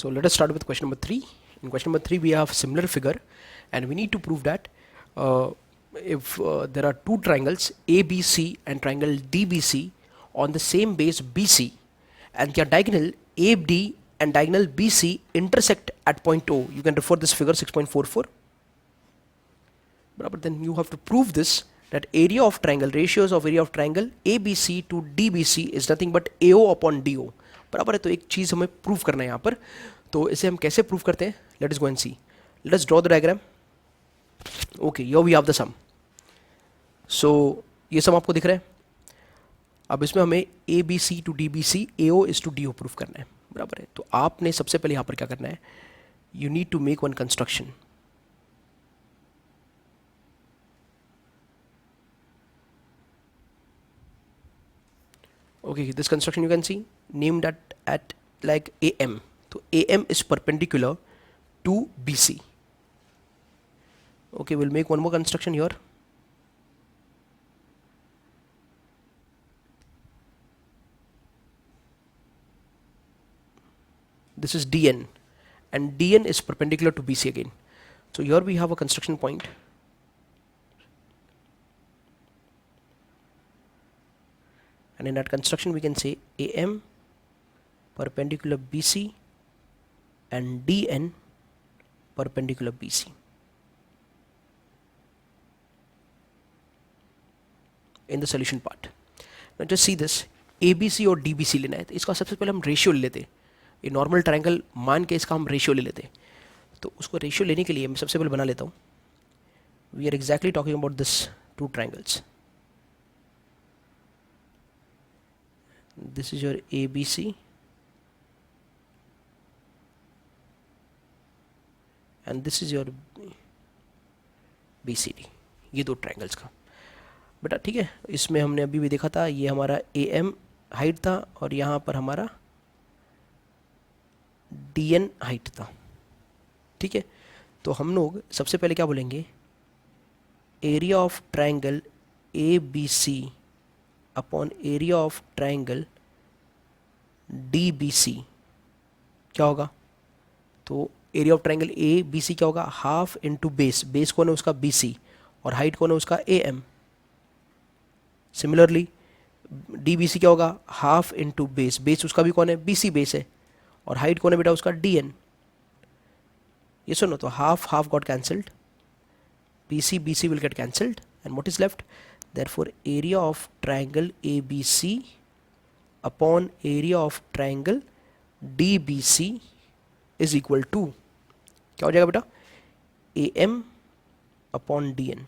So let us start with question number 3. In question number 3 we have similar figure and we need to prove that if there are two triangles ABC and triangle DBC on the same base BC and their diagonal AD and diagonal BC intersect at point O, you can refer this figure 6.44. But then you have to prove this, that area of triangle, ratios of area of triangle ABC to DBC is nothing but AO upon DO. बराबर है. तो एक चीज़ हमें prove करना है यहाँ पर. तो इसे हम कैसे प्रूव करते हैं? Let us go and see. Let us draw the diagram. Okay, here we have the sum. So ये सम आपको दिख रहा है. अब इसमें हमें A B C to D B C, A O is to D O proof करना है. बराबर है. तो आपने सबसे पहले यहाँ पर क्या करना है? You need to make one construction. Okay, this construction you can see named at like AM. So AM is perpendicular to BC. Okay, we'll make one more construction here. This is DN and DN is perpendicular to BC again. So here we have a construction point. And in that construction we can say AM perpendicular BC and DN perpendicular BC. In the solution part. Now just see this. ABC और DBC लेना है. तो इसका सबसे पहले हम ratio ले लेते. ये नॉर्मल ट्रायंगल मान के इसका हम रेशियो ले लेते. तो उसको रेशियो लेने के लिए मैं सबसे पहले बना लेता हूँ. We are exactly talking about this two triangles. This is your ABC and this is your BCD. ये दो ट्रायंगल्स का बेटा ठीक है. इसमें हमने अभी भी देखा था ये हमारा AM हाइट था और यहाँ पर हमारा DN हाइट था. ठीक है. तो हम लोग सबसे पहले क्या बोलेंगे? Area of triangle ABC upon area of triangle DBC क्या होगा? तो एरिया ऑफ ट्रायंगल ABC क्या होगा? Half into base. बेस कौन है उसका? BC. और हाइट कौन है उसका? AM. सिमिलरली DBC क्या होगा? Half into base. बेस उसका भी कौन है? BC बेस है. और हाइट कौन है बेटा उसका? DN. ये सुनो, तो half half got cancelled. BC will get cancelled and what is left? Therefore area of triangle ABC upon area of triangle DBC is equal to क्या हो जाएगा बेटा? AM upon DN.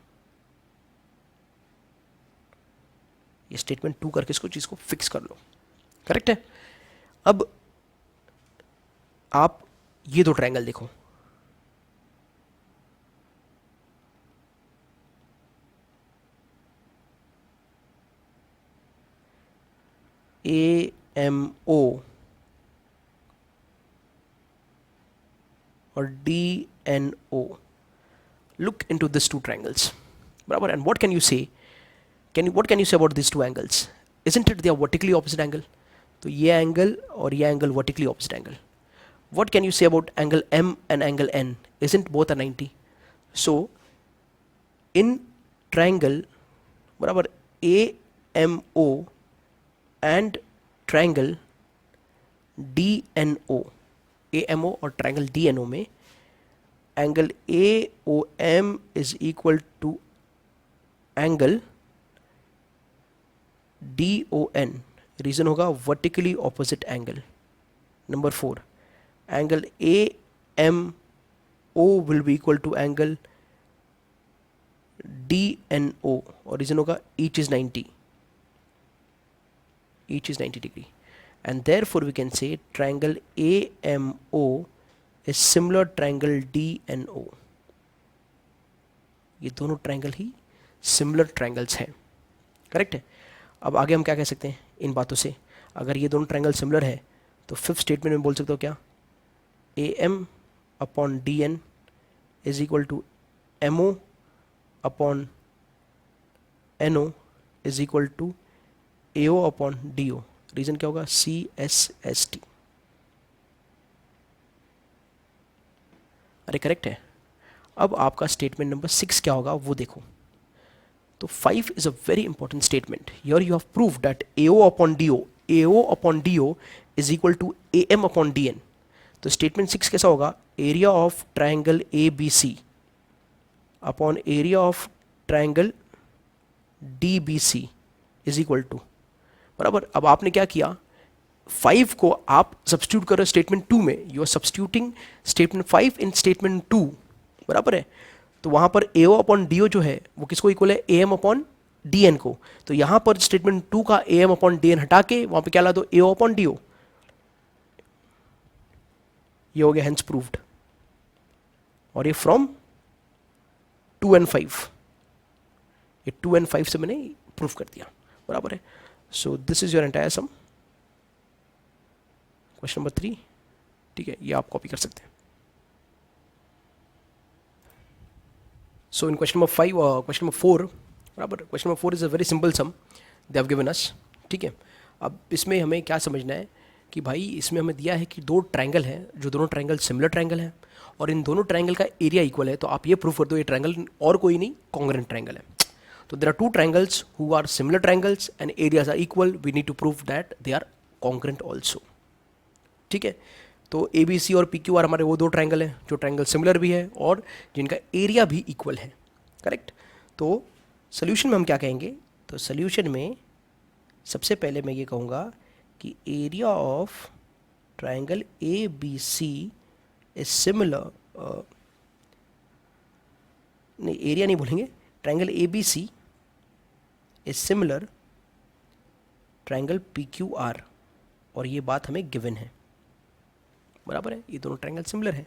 ये स्टेटमेंट 2 करके इसको चीज को फिक्स कर लो. करेक्ट है. अब आप ये दो ट्रायंगल देखो. AMO or DNO. Look into these two triangles. Barabar. And what can you say? What can you say about these two angles? Isn't it they are vertically opposite angle? तो ये angle और ये angle vertically opposite angle. What can you say about angle M and angle N? Isn't both are 90? So in triangle बराबर AMO and triangle DNO, AMO और triangle DNO में angle AOM is equal to angle DON. Reason होगा vertically opposite angle. Number 4, angle AMO will be equal to angle DNO और reason होगा each is 90. Each is 90 degree and therefore we can say triangle AMO is similar triangle DNO. ये दोनों triangle ही similar triangles हैं. Correct है. अब आगे हम क्या कह सकते हैं इन बातों से? अगर ये दोनों ट्रायंगल सिमिलर है तो फिफ्थ स्टेटमेंट में बोल सकते हो क्या? AM upon DN is equal to MO upon NO is equal to AO upon DO. Reason क्या होगा? CSST. अरे करेक्ट है। अब आपका स्टेटमेंट नंबर 6 क्या होगा वो देखो। तो 5 is a very important statement. Here you have prove that AO upon DO is equal to AM upon DN। तो स्टेटमेंट 6 कैसा होगा? Area of triangle ABC upon area of triangle DBC is equal to, बराबर। अब आपने क्या किया, 5 को आप सब्स्टिट्यूट करो स्टेटमेंट 2 में, you are substituting statement 5 in statement 2, बराबर है। तो वहां पर AO अपॉन DO जो है वो किसको इक्वल है? AM अपॉन DN को। तो यहां पर स्टेटमेंट 2 का AM अपॉन DN हटा के वहां पे क्या ला दो? AO upon DO। ये हो गया हेंस प्रूव्ड। और ये फ्रॉम 2 एंड 5, ये 2 एंड 5 से मैंने प्रूव कर दिया, बराबर है। So this is your entire sum, question number 3। ठीक है, ये आप कॉपी कर सकते हैं। So in question number 5, question number 4, बराबर, question number 4 is a very simple sum they have given us. ठीक है, अब इसमें हमें क्या समझना है कि भाई इसमें हमें दिया है कि दो ट्रायंगल हैं, जो दोनों ट्रायंगल सिमिलर ट्रायंगल हैं, और इन दोनों ट्रायंगल का एरिया इक्वल है। तो आप ये प्रूव कर दो ये ट्रायंगल और कोई नहीं, कॉन्ग्रुएंट ट्रायंगल है। तो there are two triangles who are similar triangles and areas are equal, we need to prove that they are congruent also. ठीक है, तो ABC और PQR हमारे वो दो ट्रायंगल हैं जो ट्रायंगल सिमिलर भी है और जिनका एरिया भी इक्वल है, करेक्ट। तो सोल्यूशन में हम क्या कहेंगे? तो सोल्यूशन में सबसे पहले मैं ये कहूँगा कि area of triangle ABC is similar, नहीं एरिया नहीं बोलेंगे, triangle ABC is similar triangle PQR, और ये बात हमें गिवन है, बराबर है। ये दोनों ट्रायंगल सिमिलर है।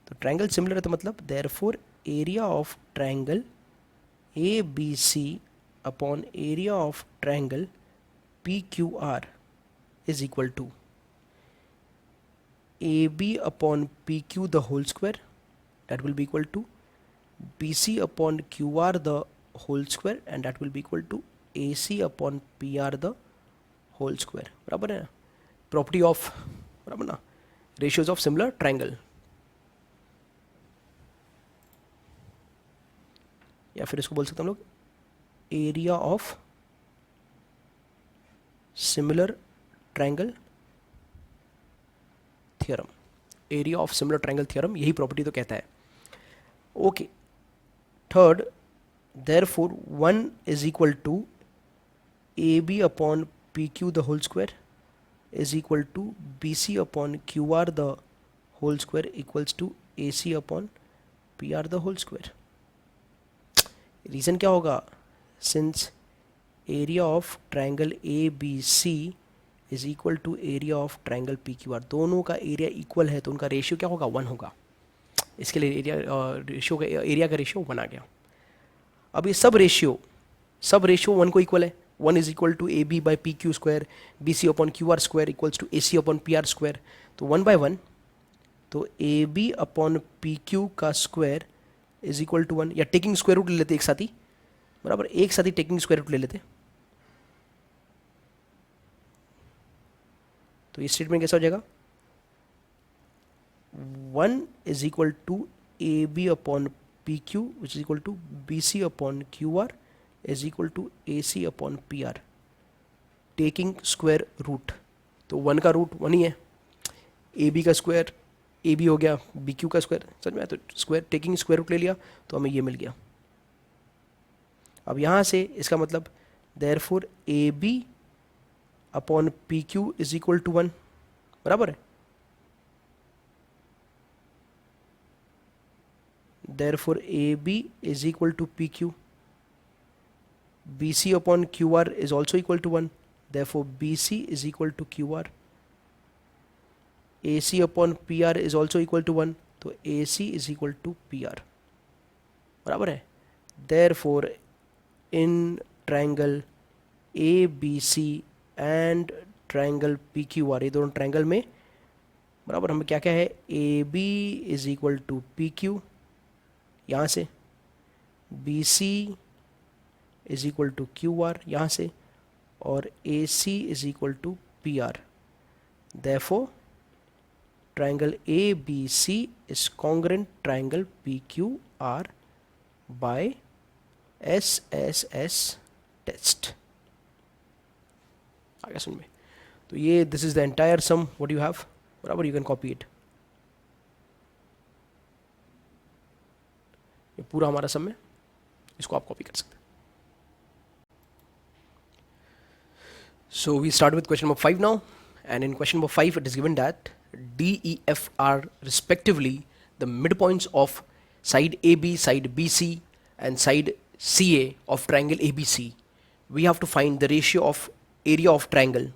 तो ट्रायंगल सिमिलर है तो मतलब therefore area of triangle ABC upon area of triangle PQR is equal to AB upon PQ the whole square, that will be equal to BC upon QR the whole square, and that will be equal to AC upon PR the whole square, बराबर है ना। Property of, बराबर ना, ratios of similar triangle, या फिर इसको बोल सकते हैं हम लोग area of similar triangle theorem. Area of similar triangle theorem यही प्रॉपर्टी तो कहता है। Okay, third, therefore 1 is equal to AB upon PQ the whole square is equal to BC upon QR the whole square equals to AC upon PR the whole square. Reason क्या होगा? Since area of triangle ABC is equal to area of triangle PQR, दोनों का area equal है तो उनका ratio क्या होगा? 1 होगा। इसके लिए एरिया रेशियो का एरिया का रेशियो 1 आ गया। अब ये सब रेशियो 1 को इक्वल है। 1 is equal to AB by PQ square, BC upon QR square equals to AC upon PR square. तो 1 बाई 1, तो AB अपॉन PQ का स्क्वायर इज इक्वल टू 1, या टेकिंग स्क्वायर रूट ले लेते एक साथ ही, बराबर, एक साथ ही टेकिंग स्क्वायर रूट ले लेते। तो ये स्टेटमेंट कैसा हो जाएगा? 1 is equal to AB upon PQ which is equal to BC upon QR is equal to AC upon PR, taking square root. तो 1 का रूट 1 ही है, AB का स्क्वायर AB हो गया, BQ का स्क्वायर, समझ में आया? तो स्क्वायर टेकिंग स्क्वायर रूट ले लिया तो हमें ये मिल गया। अब यहाँ से इसका मतलब therefore AB upon PQ is equal to 1, बराबर है। Therefore AB is equal to PQ, BC upon QR is also equal to 1, therefore BC is equal to QR, AC upon PR is also equal to 1, तो AC is equal to PR, बराबर है। Therefore in triangle ABC and triangle PQR, ये दोनों triangle में, बराबर, हमें क्या क्या है? AB is equal to PQ, यहाँ से BC is equal to QR यहाँ से, और AC is equal to PR। Therefore triangle ABC is congruent triangle PQR by SSS test. आ गया समझ में? तो ये this is the entire sum what you have, बराबर, यू कैन कॉपी इट. ये पूरा हमारा सम है, इसको आप कॉपी कर सकते हैं. So we start with question number 5 now, and in question number 5 it is given that D, E, F are respectively the midpoints of side AB, side BC and side CA of triangle ABC. We have to find the ratio of area of triangle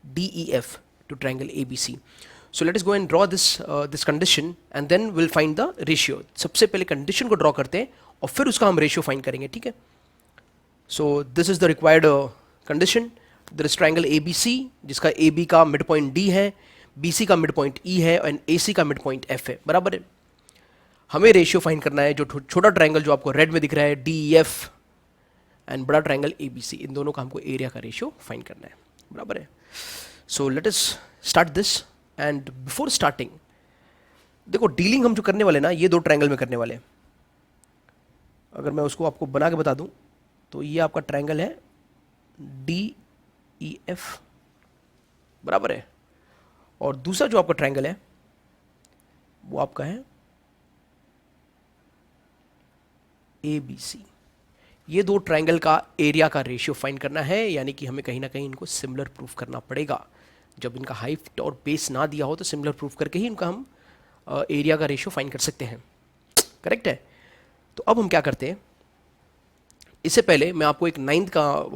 DEF to triangle ABC. So let us go and draw this condition and then we'll find the ratio. सबसे पहले condition को draw करते हैं और फिर उसका हम ratio find करेंगे, ठीक है? So this is the required condition. There is triangle ABC जिसका AB का midpoint D है, BC का midpoint E है और AC का midpoint F है, बराबर है. हमें रेशियो फाइंड करना है जो छोटा ट्रायंगल जो आपको रेड में दिख रहा है DEF एंड बड़ा ट्रायंगल ABC, इन दोनों का हमको एरिया का रेशियो फाइंड करना है, बराबर है. So let us start this. And before starting देखो डीलिंग हम जो करने वाले ना ये दो ट्रायंगल में करने वाले हैं. अगर मैं उसको आपको बना के बता दूं तो ये आपका ट्रायंगल है DEF, बराबर है. और दूसरा जो आपका ट्रायंगल है वो आपका है ABC. ये दो ट्रायंगल का एरिया का रेशियो फाइंड करना है, यानी कि हमें कहीं ना कहीं इनको सिमिलर प्रूफ करना पड़ेगा. जब इनका हाइट और बेस ना दिया हो तो सिमिलर प्रूफ करके ही इनका हम एरिया का रेशियो फाइंड कर सकते हैं, करेक्ट है. तो अब हम क्या करते हैं, इससे पहले मैं आपको एक नाइन्थ का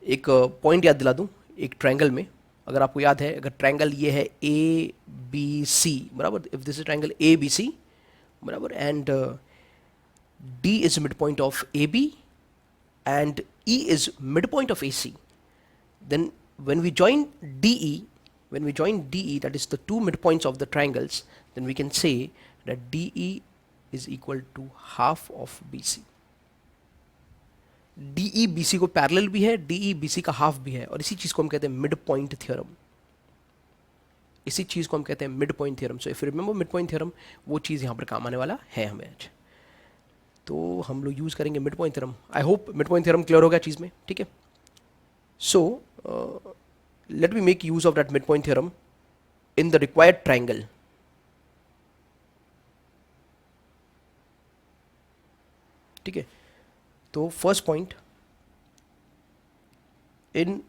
एक पॉइंट याद दिला दूं. एक ट्रायंगल में अगर आपको याद है, अगर ट्रायंगल ये है ABC, बराबर, if this is triangle ABC, बराबर, and D is midpoint of AB and E is midpoint of AC, then when we join DE, that is the two midpoints of the triangles, then we can say that DE is equal to half of BC. DE BC को parallel भी है, DE BC का half भी है, और इसी चीज को हम कहते हैं मिड पॉइंट थ्योरम. इसी चीज को हम कहते हैं mid point theorem. So if you remember mid point theorem, वो चीज यहां पर काम आने वाला है हमें आज. तो हम लोग यूज़ करेंगे mid point theorem. I hope mid point theorem clear हो गया चीज़ में, ठीक है. So let me make use of that mid point theorem in the required triangle. ठीक है. तो first point, in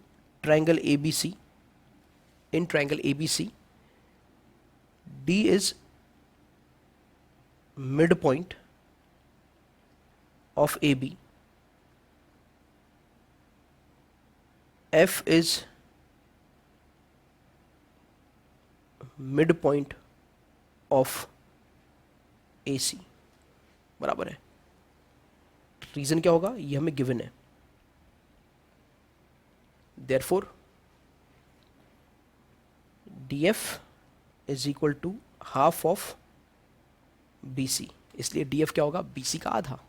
triangle ABC, D is mid point of AB, F is midpoint of AC, बराबर है. रीजन क्या होगा, ये हमें given है. Therefore DF is equal to half of BC. इसलिए DF क्या होगा, BC का आधा.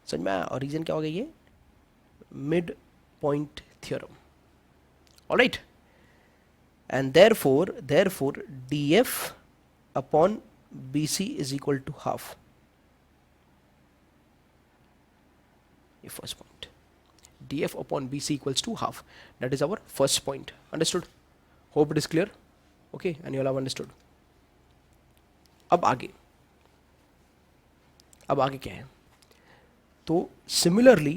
समझ में आया. और रीजन क्या होगा, ये mid point theorem. Alright. And therefore DF upon BC is equal to half. ये first point, DF upon BC equals to half. That is our first point. Understood? Hope it is clear. Okay, and you all have understood. अब आगे क्या है, तो similarly,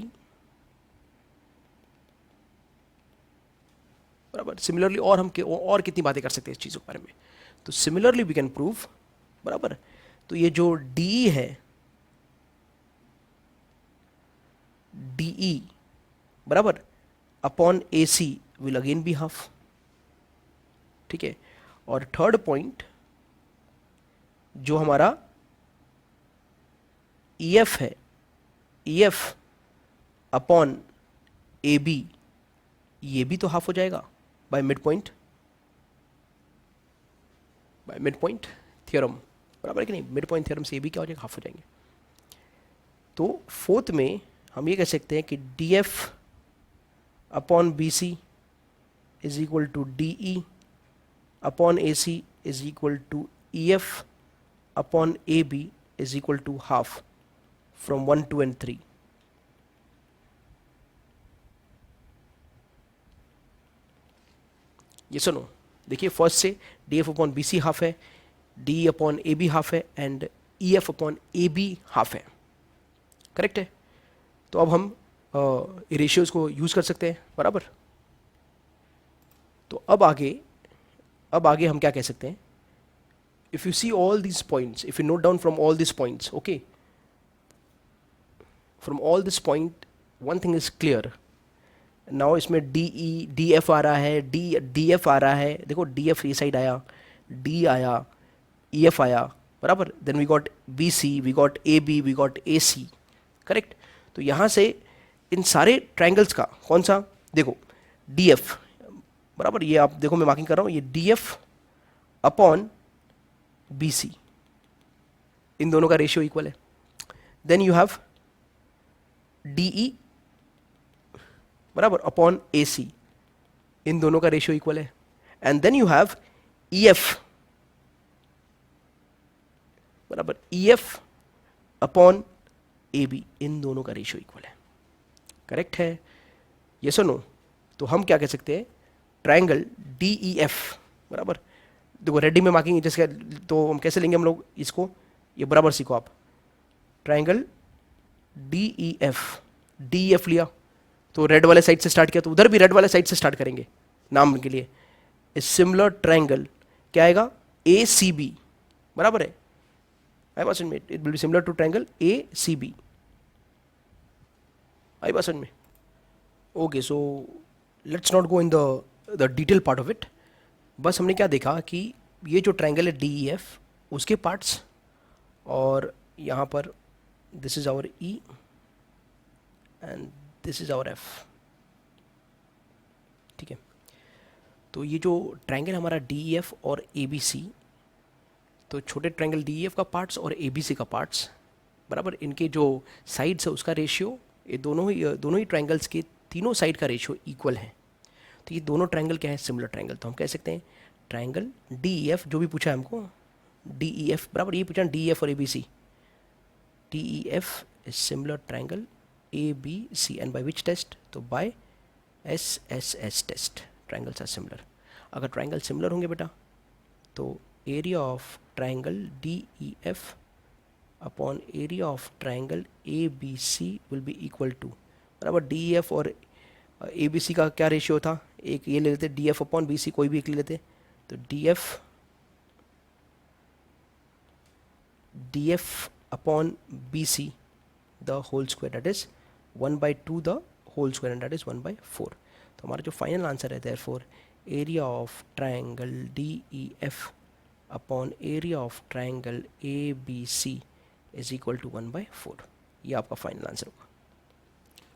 बराबर, similarly और कितनी बातें कर सकते हैं इस चीज़ों के बारे में. तो सिमिलरली वी कैन प्रूव, बराबर. तो ये जो DE है, DE बराबर upon AC will again be half. ठीक है. और थर्ड पॉइंट जो हमारा EF है, EF अपॉन AB, ये भी तो हाफ हो जाएगा बाय मिड पॉइंट थ्योरम, बराबर है कि नहीं. मिड पॉइंट थ्योरम से ये भी क्या हो जाएगा, हाफ हो जाएंगे. तो फोर्थ में हम ये कह सकते हैं कि DF upon BC is equal to D E upon A C is equal to E F upon A B is equal to half from 1 2 and 3. ये सुनो, देखिए फर्स्ट से D F upon B C half है, D upon A B half है and E F upon A B half है. Correct है. तो अब हम रेशियोज को यूज कर सकते हैं, बराबर. तो अब आगे हम क्या कह सकते हैं, if you see all these points, if you note down from all this points, okay, from all this point one thing is clear. Now इसमें डी ई डी एफ आ रहा है, डी एफ आ रहा है, देखो डी एफ ये side आया, डी आया, ई एफ आया, बराबर. Then we got B C, we got A B, we got A C. Correct. तो यहाँ से इन सारे ट्राइंगल्स का कौन सा, देखो डी एफ, बराबर, ये आप देखो मैं मार्किंग कर रहा हूँ, ये D F upon B C, इन दोनों का रेशियो इक्वल है. Then you have D E, बराबर, अपॉन ए सी, इन दोनों का रेशियो इक्वल है. And then you have E F, बराबर, E F upon A B, इन दोनों का रेशियो इक्वल है. करेक्ट है. यस और नो. तो हम क्या कह सकते हैं, ट्राइंगल डी ई एफ, बराबर, देखो रेडी में मार्किंग जैसे, तो हम कैसे लेंगे हम लोग इसको, ये बराबर सीखो आप. Triangle D E F, D F लिया तो रेड वाले साइड से स्टार्ट किया, तो उधर भी रेड वाले साइड से स्टार्ट करेंगे नाम के लिए. सिमिलर ट्राइंगल क्या आएगा, ए सी बी, बराबर है. आई बात समझ में, it will be similar to triangle A C B. आई बात समझ में. Okay, so let's not go in the detail part of it. बस हमने क्या देखा कि ये जो ट्राइंगल है डी ई एफ, उसके पार्ट्स, और यहाँ पर this is our E and this is our F. ठीक है. तो ये जो ट्राइंगल हमारा डी ई एफ और ए बी सी, तो छोटे ट्राइंगल डी ई एफ का पार्ट्स और ए बी सी का पार्ट्स, बराबर, इनके जो साइड्स है उसका रेशियो, ये दोनों ही ट्राइंगल्स के तीनों साइड का रेशियो इक्वल है. तो ये दोनों ट्राइंगल क्या है, सिमिलर ट्राइंगल. तो हम कह सकते हैं ट्राइंगल डी ई एफ, जो भी पूछा है हमको डी ई एफ, बराबर, ये पूछा डी ई एफ और A B C, D E F is similar triangle A B C. And by which test, तो by S S S test, triangles are similar. अगर ट्राइंगल सिमिलर होंगे बेटा, तो area of triangle D E F upon area of triangle A B C will be equal to, बराबर, D E F और A B सी का क्या ratio था, एक ये ले लेते D F upon B C, कोई भी एक ले लेते, तो D F upon B C the whole square, that is 1/2 the whole square, and that is 1/4. तो हमारा जो फाइनल आंसर है, therefore area of triangle D E F upon area of triangle A B C is equal to 1/4. ये आपका final answer होगा.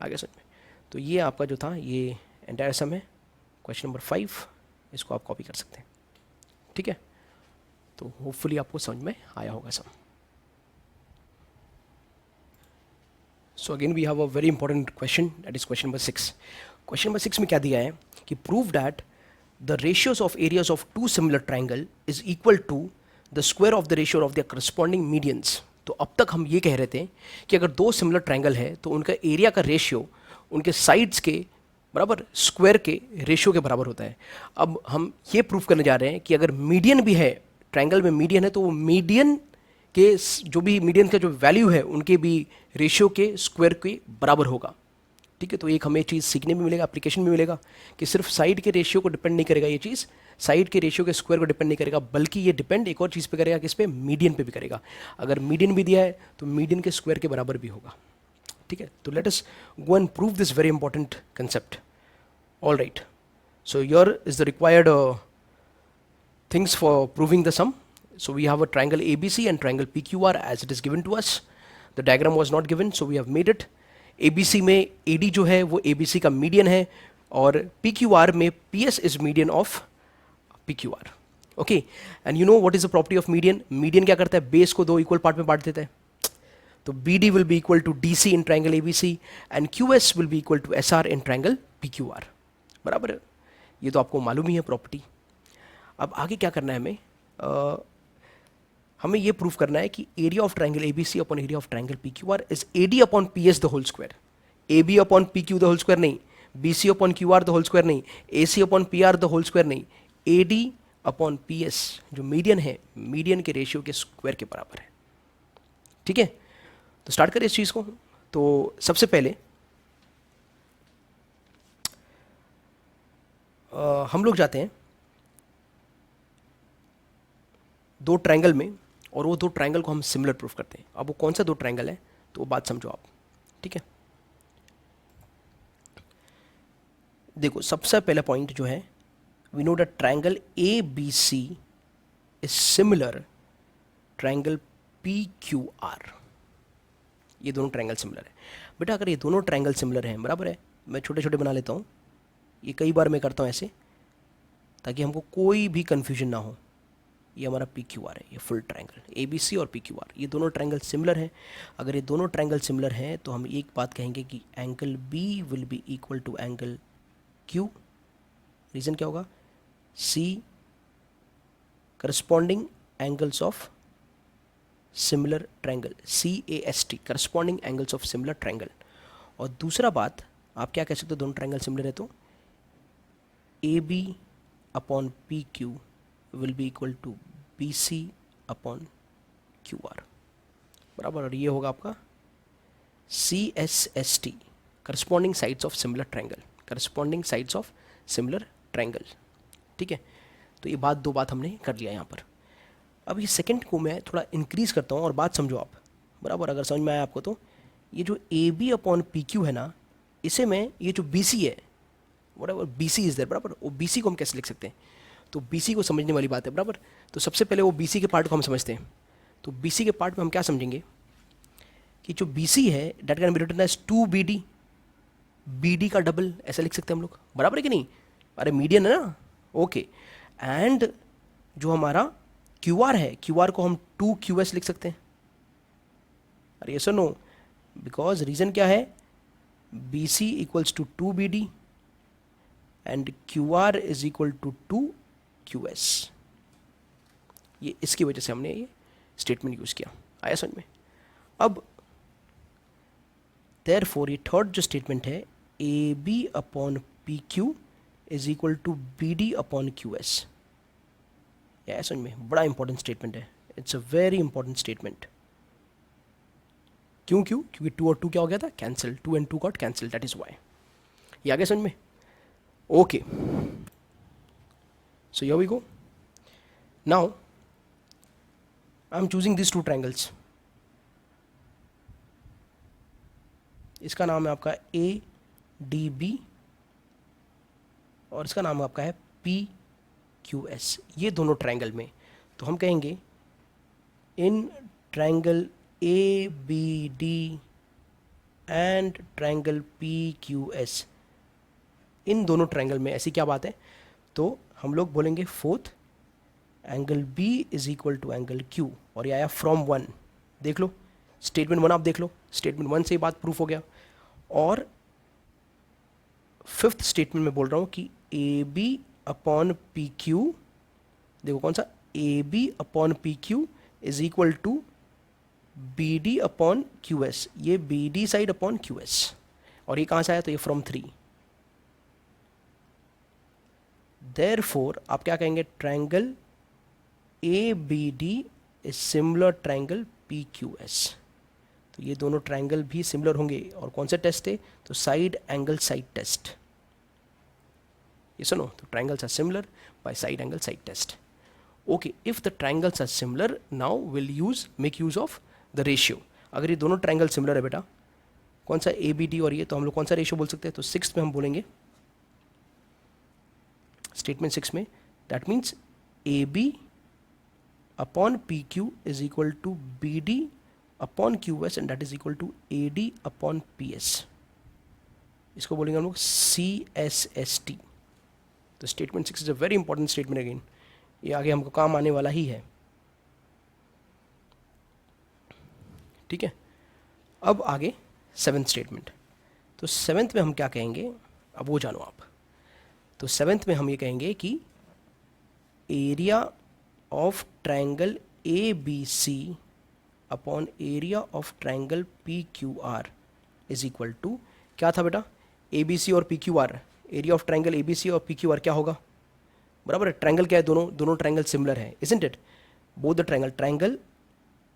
आगे समझ में. तो ये आपका जो था ये एंटायर सम है, क्वेश्चन नंबर 5, इसको आप कॉपी कर सकते हैं. ठीक है. तो होपफुली आपको समझ में आया होगा sum. So again we have a very important question, that is question number 6. Question number 6 में क्या दिया है कि prove that the ratios of areas of two similar triangle is equal to the square of the ratio of the corresponding medians. तो अब तक हम ये कह रहे थे कि अगर दो सिमिलर ट्राइंगल है तो उनका एरिया का रेशियो उनके साइड्स के, बराबर, स्क्वायर के रेशियो के बराबर होता है. अब हम ये प्रूफ करने जा रहे हैं कि अगर मीडियन भी है, ट्राइंगल में मीडियन है, तो वो मीडियन के जो भी मीडियन का जो वैल्यू है उनके भी रेशियो के स्क्वायर के बराबर होगा. ठीक है. तो एक हमें चीज़ सीखने में मिलेगा, एप्लीकेशन में मिलेगा कि सिर्फ साइड के रेशियो को डिपेंड नहीं करेगा, ये चीज़ साइड के रेशियो के स्क्वायर को डिपेंड नहीं करेगा, बल्कि ये डिपेंड एक और चीज़ पे करेगा, किस पे, मीडियन पे भी करेगा. अगर मीडियन भी दिया है तो मीडियन के स्क्वायर के बराबर भी होगा. ठीक है. तो late us go and prove this very important concept. All right. So your is the required things for proving the sum. So we have a triangle ABC and triangle PQR as it is given to us. The diagram was not given, so we have made it. ABC में AD जो है वो ABC का median है, और PQR में PS is median of PQR. Okay, and you know what is the property of median? Median क्या करता है, बेस को दो इक्वल पार्ट में बांट देता है. तो BD will be equal to DC in triangle ABC and QS will be equal to SR in triangle PQR. बराबर है. ये तो आपको मालूम ही है प्रॉपर्टी। अब आगे क्या करना है हमें, हमें ये प्रूफ करना है कि area of triangle A B C upon area of triangle P Q R is A D upon P S the whole square. A B upon P Q the whole square नहीं, B C upon Q R the whole square नहीं, A C upon P R the whole square नहीं, A D upon P S जो median है, median के ratio के square के बराबर है। ठीक है, तो स्टार्ट करें इस चीज़ को। तो सबसे पहले हम लोग जाते हैं दो ट्रायंगल में, और वो दो ट्रायंगल को हम सिमिलर प्रूफ करते हैं। अब वो कौन सा दो ट्रायंगल है, तो वो बात समझो आप। ठीक है, देखो सबसे पहला पॉइंट जो है, we know that triangle A B C is similar triangle P Q R. ये दोनों ट्रायंगल सिमिलर है। बेटा अगर ये दोनों ट्रायंगल सिमिलर हैं, बराबर है, मैं छोटे छोटे बना लेता हूँ, ये कई बार मैं करता हूँ ऐसे, ताकि हमको कोई भी कन्फ्यूजन ना हो। ये हमारा पी क्यू आर है, ये full triangle A B C और पी क्यू आर, ये दोनों ट्रायंगल सिमिलर हैं। अगर ये दोनों ट्रायंगल सिमिलर हैं तो हम एक बात कहेंगे कि angle B will be equal to angle Q. Reason क्या होगा, C corresponding angles of similar triangle, C A S T corresponding angles of similar triangle. और दूसरा बात आप क्या कह सकते हो, दोनों ट्रायंगल सिमिलर है तो A B upon P Q will be equal to B C upon Q R, बराबर। और ये होगा आपका C S S T corresponding sides of similar triangle, corresponding sides of similar triangle. ठीक है, तो ये बात, दो बात हमने कर लिया यहाँ पर। अब ये सेकंड को मैं थोड़ा इंक्रीज करता हूँ और बात समझो आप, बराबर। अगर समझ में आया आपको तो ये जो A B upon P Q है ना, इसे मैं, ये जो बी सी है, बराबर, बी सी इज देयर, बराबर, वो बी सी को हम कैसे लिख सकते हैं, तो बी सी को समझने वाली बात है, बराबर। तो सबसे पहले वो बी सी के पार्ट को हम समझते हैं। तो बी सी के पार्ट में हम क्या समझेंगे कि जो बी सी है that can be written as two B D, B D का डबल ऐसा लिख सकते हैं हम लोग, बराबर है कि नहीं। अरे मीडियन है ना, ओके। एंड जो हमारा क्यू आर है, क्यू आर को हम टू क्यू एस लिख सकते हैं। अरे यस और नो, बिकॉज रीजन क्या है, B C equals to two B D and Q R is equal to two Q S. ये इसकी वजह से हमने ये स्टेटमेंट यूज किया, आया समझ में। अब देयरफॉर ये थर्ड जो स्टेटमेंट है, A B upon P Q is equal to B D upon Q S, या समझ में, बड़ा इंपॉर्टेंट स्टेटमेंट है। It's a very important statement. क्यों क्यों, क्योंकि टू और टू क्या हो गया था, cancel, two and two got cancel, that is why. ये आ गया समझ में, okay. So here we go, now I am choosing this two triangles. इसका नाम है आपका ए डी बी और इसका नाम आपका है पी क्यू एस। ये दोनों ट्रायंगल में, तो हम कहेंगे in triangle A B D and triangle P Q S, इन दोनों ट्रायंगल में ऐसी क्या बात है, तो हम लोग बोलेंगे fourth angle B is equal to angle Q, और ये आया फ्रॉम वन। देख लो स्टेटमेंट वन, आप देख लो स्टेटमेंट वन से ही बात प्रूफ हो गया। और फिफ्थ स्टेटमेंट में बोल रहा हूँ कि A B upon P Q, देखो कौन सा, A B upon P Q is equal to B D upon Q S, ये B D side upon Q S. और ये कहाँ से आया, तो ये फ्रॉम थ्री। देयरफॉर आप क्या कहेंगे, triangle A B D is similar triangle P Q S. तो ये दोनों ट्रायंगल भी सिमिलर होंगे, और कौन से टेस्ट है, तो साइड एंगल साइड टेस्ट। ये सुनो, तो triangles are similar by side angle side test. Okay, if the triangles are similar now will make use of the ratio. अगर ये दोनों ट्रायंगल सिमिलर है बेटा, कौन सा, ए बी डी और ये, तो हम लोग कौन सा रेशियो बोल सकते हैं, तो सिक्स में हम बोलेंगे, स्टेटमेंट सिक्स में, that means A B upon P Q is equal to B D upon Q S and that is equal to A D upon P S. इसको बोलेंगे हम लोग सी एस एस टी। तो statement six is a very important statement again, ये आगे हमको काम आने वाला ही है। ठीक है, अब आगे सेवेंथ स्टेटमेंट। तो सेवेंथ में हम क्या कहेंगे, अब वो जानो आप। तो सेवेंथ में हम ये कहेंगे कि area of triangle A B C upon area of triangle P Q R is equal to, क्या था बेटा, ए बी सी और P Q R, area of triangle A B C और पी क्यू आर क्या होगा, बराबर है, triangle क्या है, दोनों ट्रायंगल सिमिलर है, isn't it, both the triangle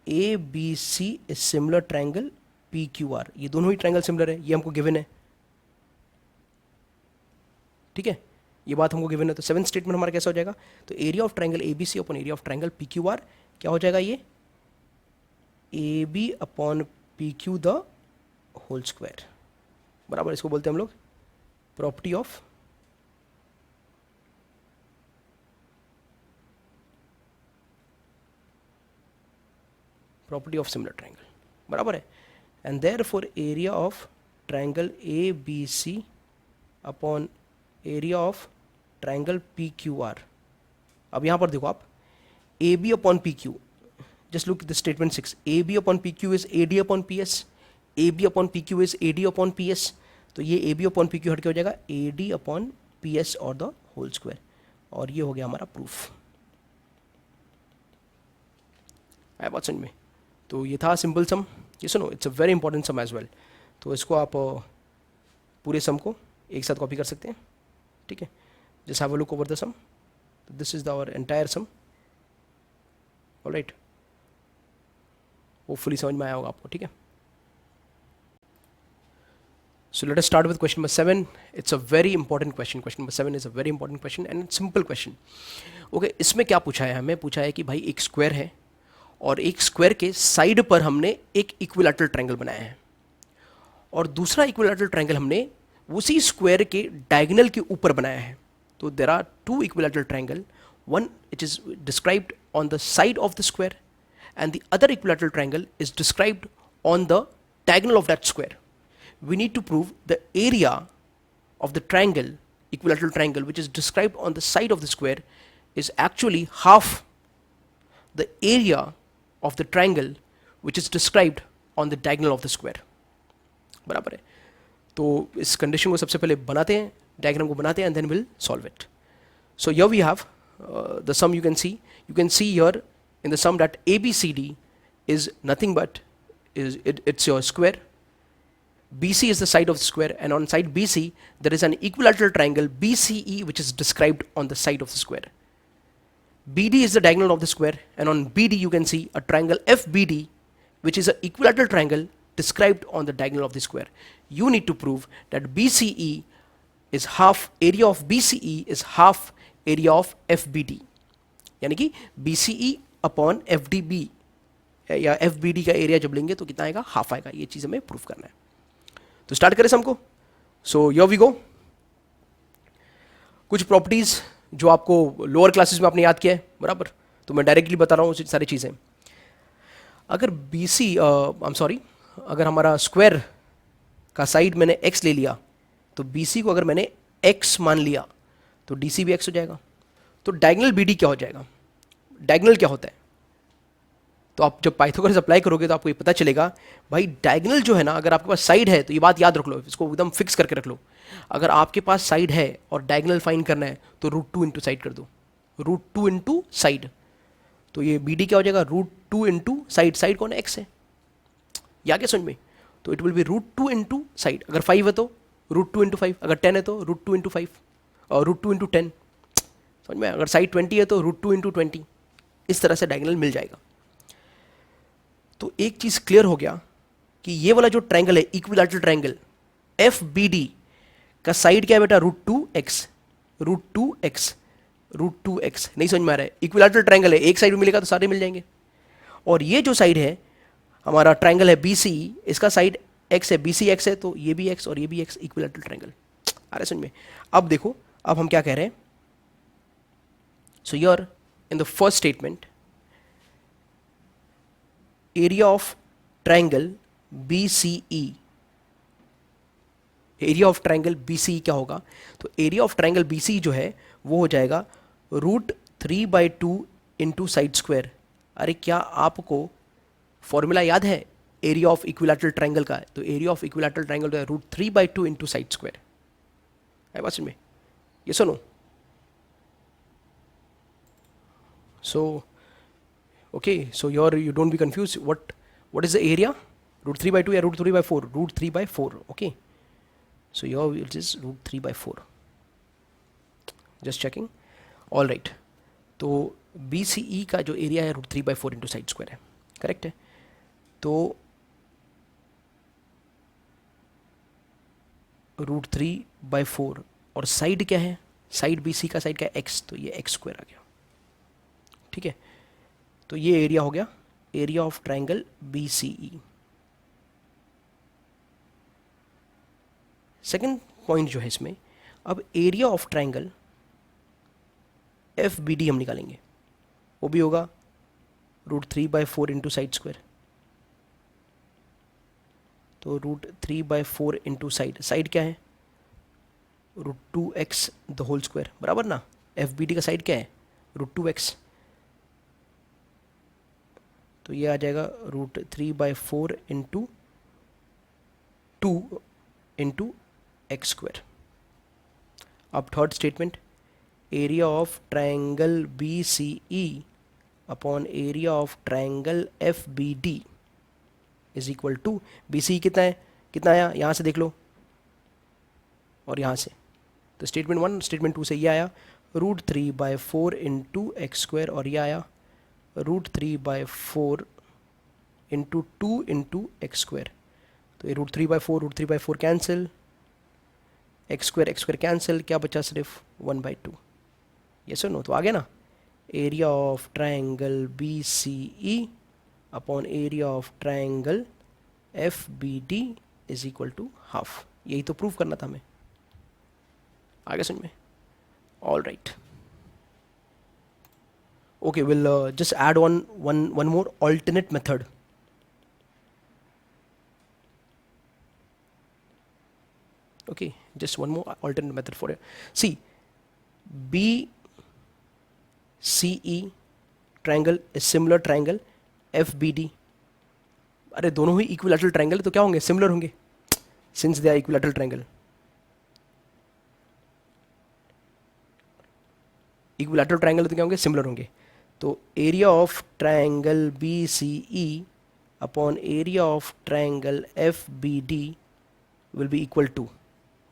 A B C is similar triangle P Q R, ये दोनों ही ट्रायंगल सिमिलर है, ये हमको गिवन है, ठीक है, ये बात हमको गिवन है। तो सेवेंथ स्टेटमेंट हमारा कैसा हो जाएगा, तो area of triangle A B C upon area of triangle P Q R क्या हो जाएगा, ये A B upon P Q the whole square, बराबर, इसको बोलते हैं हम लोग प्रॉपर्टी ऑफ सिमिलर ट्रायंगल, बराबर है। And therefore area of triangle A B C upon area of triangle P Q R, अब यहां पर देखो आप, A B upon P Q, just look the statement 6, A B upon P Q is A D upon P S, A B upon P Q is A D upon P S, तो ये A B upon P Q हट के हो जाएगा A D upon P S और the whole square, और ये हो गया हमारा प्रूफ। आया बात समझ में, तो ये था सिंपल सम, ये सुनो, it's a very important sum as well, तो इसको आप पूरे सम को एक साथ कॉपी कर सकते हैं, ठीक है, just have a look over the sum, this is our entire sum, alright, hopefully समझ में आया होगा आपको, ठीक है। So let us start with question number 7. It's a very important question. Question number 7 is a very important question and it's simple question. Okay, इसमें क्या पूछा है, हमें पूछा है कि भाई एक स्क्वायर है और एक स्क्वायर के साइड पर हमने एक इक्विलैटरल ट्रायंगल बनाया है और दूसरा इक्विलैटरल ट्रायंगल हमने उसी स्क्वायर के डायगोनल के ऊपर बनाया है। तो there are two equilateral triangle, one it is described on the side of the square and the other equilateral triangle is described on the diagonal of that square. We need to prove the area of the triangle, equilateral triangle, which is described on the side of the square is actually half the area of the triangle which is described on the diagonal of the square. बराबर है, तो इस condition को सबसे पहले बनाते हैं, diagram को बनाते हैं and then we'll solve it. So here we have the sum you can see here in the sum that ABCD is nothing but it's your square. BC is the side of the square and on side BC there is an equilateral triangle BCE which is described on the side of the square. BD is the diagonal of the square and on BD you can see a triangle FBD which is an equilateral triangle described on the diagonal of the square. You need to prove that BCE is half, area of BCE is half area of FBD. यानी कि BCE upon F D B या F B D का area जब लेंगे तो कितना आएगा, half आएगा, ये चीज़ हमें प्रूफ करना है। तो स्टार्ट करें सम को। सो हियर वी गो, कुछ प्रॉपर्टीज जो आपको लोअर क्लासेस में आपने याद किया है, बराबर, तो मैं डायरेक्टली बता रहा हूँ सारी चीज़ें। अगर B C I am sorry, अगर हमारा स्क्वायर का साइड मैंने एक्स ले लिया तो बी सी को अगर मैंने एक्स मान लिया तो डी सी भी एक्स हो जाएगा। तो डायगोनल बी डी क्या हो जाएगा, डायगोनल क्या होता है, तो आप जब पाइथागोरस अप्लाई करोगे तो आपको ये पता चलेगा भाई डायगोनल जो है ना, अगर आपके पास साइड है तो ये बात याद रख लो, इसको एकदम फिक्स करके रख लो, अगर आपके पास साइड है और डायगोनल फाइंड करना है तो √2 इंटू साइड कर दो, √2 इंटू साइड, तो ये बी डी क्या हो जाएगा, √2 इंटू साइड, साइड कौन है, एक्स है, या क्या समझ में, तो it will B √2 into side, अगर 5 है तो √2 इंटू 5, अगर 10 है तो √2 इंटू 5 और √2 इंटू 10, समझ में, अगर साइड 20 है तो √2 इंटू 20, इस तरह से डायगोनल मिल जाएगा। तो एक चीज क्लियर हो गया कि ये वाला जो ट्रायंगल है equilateral triangle F B D का साइड क्या है बेटा, √2x, √2x, √2x, नहीं समझ में आ रहा है, इक्विलैटरल ट्रायंगल है, एक साइड में मिलेगा तो सारे मिल जाएंगे। और ये जो साइड है हमारा ट्रायंगल है बी सी, इसका साइड x है, बी सी एक्स है, तो ये भी x और ये भी x, इक्विलैटरल ट्रायंगल। आ रहा है समझ में। अब देखो, अब हम क्या कह रहे हैं, so here in the first statement, area of triangle BCE, area of triangle BCE क्या होगा, तो area of triangle BCE जो है वो हो जाएगा √3/2 इंटू साइड स्क्वायर। अरे क्या आपको फॉर्मूला याद है एरिया ऑफ इक्विलैटरल ट्रायंगल का, तो area of equilateral triangle √3/2 into side square है, बस में yes or no? So okay, so you don't be confused. What is the area? Root 3 by 2 या root 3 by 4? Root 3 by 4. Okay. So your it is root 3 by 4. Just checking. All right. तो BCE का जो area है root 3 by 4 into side square है, correct है? तो root 3 by 4 और side क्या है? साइड BC का साइड क्या है? x, तो ये x स्क्वायर आ गया, ठीक है? तो ये एरिया हो गया, area of triangle BCE। Second point जो है इसमें, अब एरिया ऑफ ट्राइंगल FBD हम निकालेंगे, वो भी होगा root 3 by 4 into side square. तो root 3 by 4 into side, side क्या है? Root 2x the whole square, बराबर ना? FBD का साइड क्या है? Root 2x। तो ये आ जाएगा root 3 by 4 into 2 into X square. अब third statement, area of triangle BCE upon area of triangle FBD is equal to, BCE कितना है, कितना आया यहाँ से देख लो और यहाँ से, तो स्टेटमेंट 1 स्टेटमेंट 2 से ये आया root 3 by 4 into X square, और ये आया root 3 by 4 into 2 into X square. तो ये root 3 by 4 cancel, X square cancel, क्या बचा? सिर्फ 1/2। यस और नो? तो आ गया ना, area of triangle BCE upon area of triangle FBD is equal to half. यही तो प्रूव करना था हमें, आगे समझ में? All right, okay, will just add one more alternate method. Okay, just one more alternate method for it. See, BCE triangle is similar triangle FBD. अरे दोनों ही इक्विलैटरल ट्रायंगल, तो क्या होंगे? सिमिलर होंगे, since they are equilateral triangle. Equilateral triangle तो क्या होंगे? Similar होंगे। तो area of triangle BCE upon area of triangle FBD will be equal to,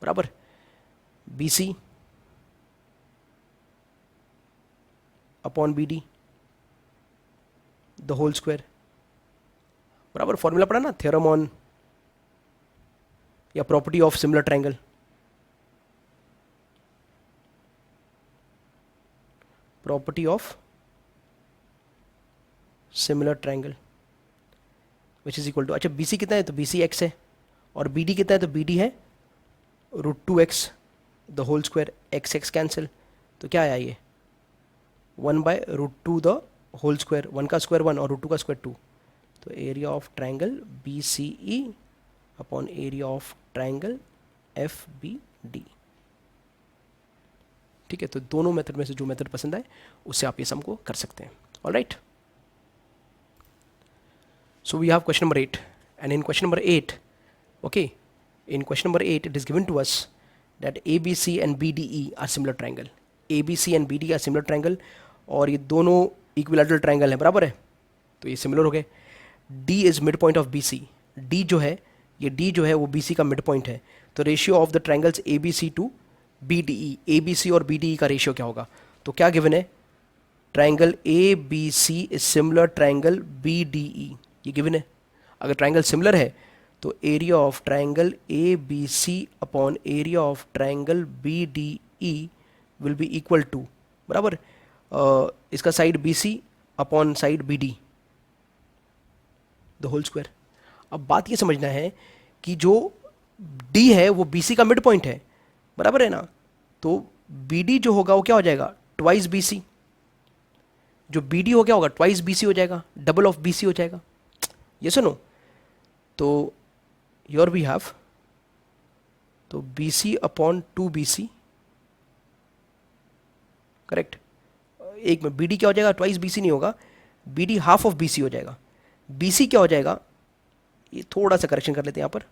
बराबर, BC upon BD the whole square, बराबर। फॉर्मूला पढ़ा ना, थ्योरम ऑन या property of similar triangle, property of similar triangle which is equal to, अच्छा BC कितना है? तो BC x है, और BD कितना है? तो BD है root 2x the whole square, x cancel, तो क्या आया ये? 1/√2 द होल स्क्वायर, 1 का स्क्वायर 1 और रूट 2 का स्क्वायर 2। तो area of triangle BCE upon area of triangle FBD, ठीक है? तो दोनों मेथड में से जो मेथड पसंद आए उससे आप ये सम को कर सकते हैं। All right, so we have question number 8, and in question number 8, okay, in question number 8 it is given to us that ABC and BDE are similar triangle, ABC and BD are similar triangle, और ये दोनों equilateral triangle है, बराबर है, तो ये similar हो गए। D is midpoint of BC, D जो है, ये D जो है वो BC का midpoint है, तो ratio of the triangles ABC to BDE, ABC और BDE का रेशियो क्या होगा? तो क्या गिवन है? Triangle ABC is similar triangle BDE, ये गिवन है। अगर ट्रायंगल सिमिलर है तो area of triangle ABC upon area of triangle BDE will be equal to, बराबर, इसका side BC upon side BD the whole square. अब बात ये समझना है कि जो D है वो BC का मिड पॉइंट है, बराबर है ना? तो BD जो होगा वो क्या हो जाएगा? Twice BC। जो BD हो क्या होगा? ट्वाइस BC हो जाएगा, डबल ऑफ BC हो जाएगा। यस और नो? तो योर वी हैव, तो BC अपॉन 2BC, करेक्ट। एक में BD क्या हो जाएगा? ट्वाइस BC नहीं होगा, BD हाफ ऑफ BC हो जाएगा। BC क्या हो जाएगा? ये थोड़ा सा करेक्शन कर लेते हैं यहाँ पर।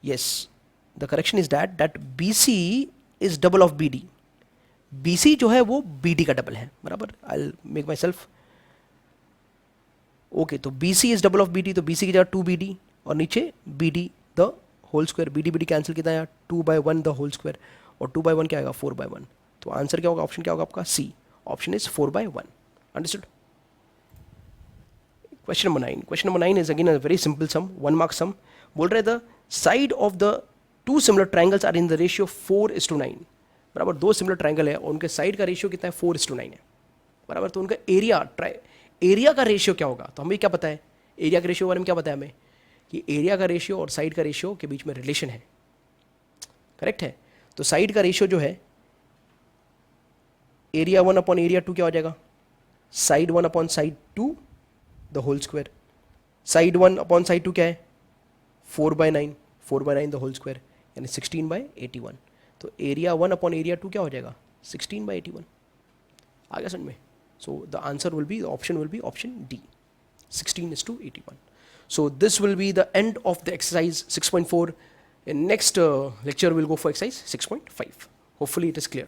Yes, the correction is that BC is double of B D, B C जो है वो बी डी का डबल है, बराबर. I make myself okay. तो B C is double of B D, तो बी सी की जगह टू बी डी और नीचे B D the whole square. B D cancel कितना है, 2/1 द होल स्क्वायर, और 2/1 क्या आएगा, 4/1. तो आंसर क्या होगा, ऑप्शन क्या होगा आपका, C. Option is 4/1. Understood. Question number 9. Question number 9 is again a very simple sum, 1 mark sum. बोल रहे the side of the two similar triangles are in the ratio 4:9. बराबर, दो सिमिलर ट्राइंगल है और उनके साइड का रेशियो कितना है, 4:9 है. बराबर. तो उनका एरिया का रेशियो क्या होगा, तो हमें क्या पता है, एरिया का रेशियो के बारे में क्या पता है हमें, कि एरिया का रेशियो और साइड का रेशियो के बीच में रिलेशन है. करेक्ट है. तो साइड का रेशियो जो है एरिया 1/एरिया 2 क्या हो जाएगा, साइड 1/साइड 2 द होल स्क्वायर. साइड 1/साइड 2 क्या है, 4/9, 4/9 द होल स्क्वायर, यानी 16/81. तो एरिया 1/एरिया 2 क्या हो जाएगा, 16/81. आ गया समझ में. So the answer will be, the option will be option D, 16:81. So this will be the end of the exercise 6.4. In next lecture we'll go for exercise 6.5. Hopefully it is clear.